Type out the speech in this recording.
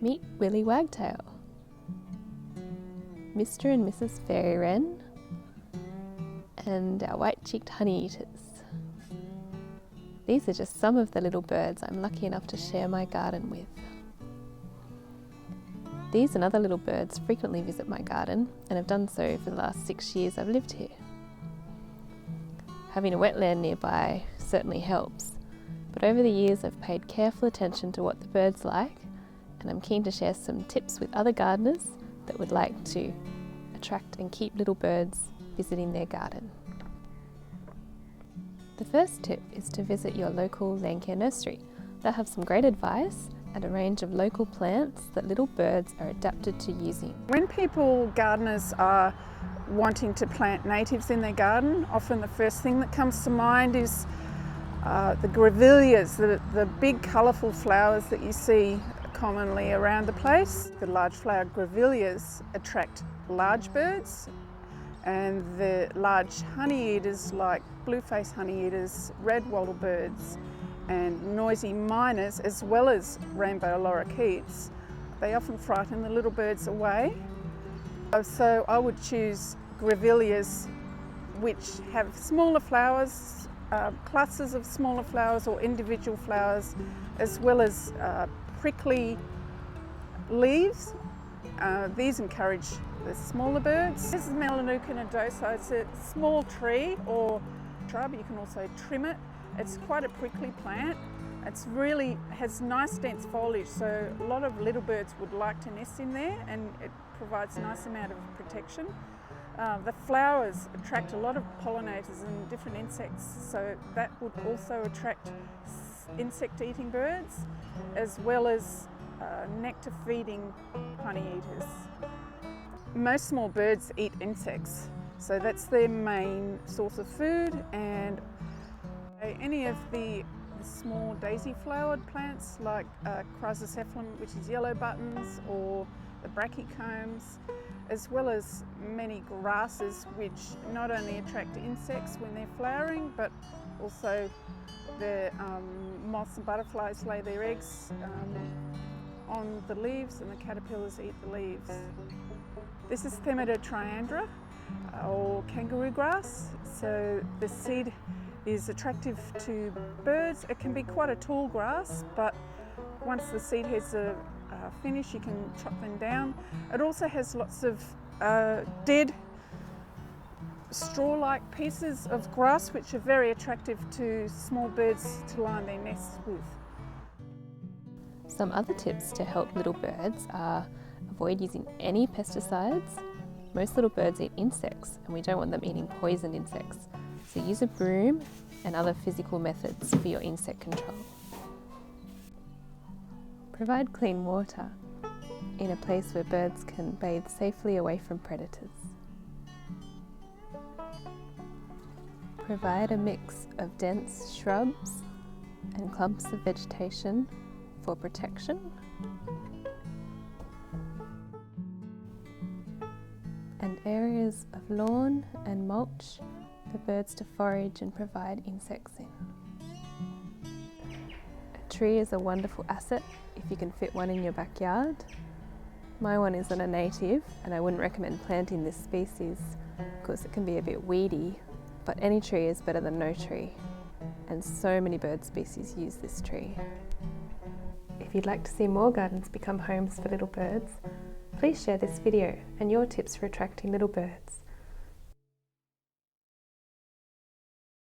Meet Willy Wagtail, Mr. and Mrs. Fairy Wren, and our white-cheeked honeyeaters. These are just some of the little birds I'm lucky enough to share my garden with. These and other little birds frequently visit my garden and have done so for the last 6 years I've lived here. Having a wetland nearby certainly helps, but over the years I've paid careful attention to what the birds like, and I'm keen to share some tips with other gardeners that would like to attract and keep little birds visiting their garden. The first tip is to visit your local Landcare nursery. They'll have some great advice and a range of local plants that little birds are adapted to using. When gardeners are wanting to plant natives in their garden, often the first thing that comes to mind is the grevilleas, the big colourful flowers that you see commonly around the place. The large flowered grevilleas attract large birds, and the large honeyeaters like blue-faced honeyeaters, red wattlebirds and noisy miners, as well as rainbow lorikeets, they often frighten the little birds away. So I would choose grevilleas which have smaller flowers, clusters of smaller flowers or individual flowers, as well as prickly leaves. These encourage the smaller birds. This is Melaleuca nodosa. It's a small tree or shrub. You can also trim it. It's quite a prickly plant. It's really has nice dense foliage, so a lot of little birds would like to nest in there, and it provides a nice amount of protection. The flowers attract a lot of pollinators and different insects, so that would also attract insect-eating birds, as well as nectar-feeding honeyeaters. Most small birds eat insects, so that's their main source of food, and any of the small daisy-flowered plants like Chrysocephalum, which is yellow buttons, or the brachycombs, as well as many grasses which not only attract insects when they're flowering, but also the moths and butterflies lay their eggs on the leaves, and the caterpillars eat the leaves. This is Themata triandra, or kangaroo grass. So the seed is attractive to birds. It can be quite a tall grass, but once the seed heads are finished, you can chop them down. It also has lots of dead straw-like pieces of grass, which are very attractive to small birds to line their nests with. Some other tips to help little birds are avoid using any pesticides. Most little birds eat insects, and we don't want them eating poisoned insects. So use a broom and other physical methods for your insect control. Provide clean water in a place where birds can bathe safely away from predators. Provide a mix of dense shrubs and clumps of vegetation for protection. And areas of lawn and mulch for birds to forage and provide insects in. A tree is a wonderful asset if you can fit one in your backyard. My one isn't a native, and I wouldn't recommend planting this species because it can be a bit weedy, but any tree is better than no tree, and so many bird species use this tree. If you'd like to see more gardens become homes for little birds, please share this video and your tips for attracting little birds.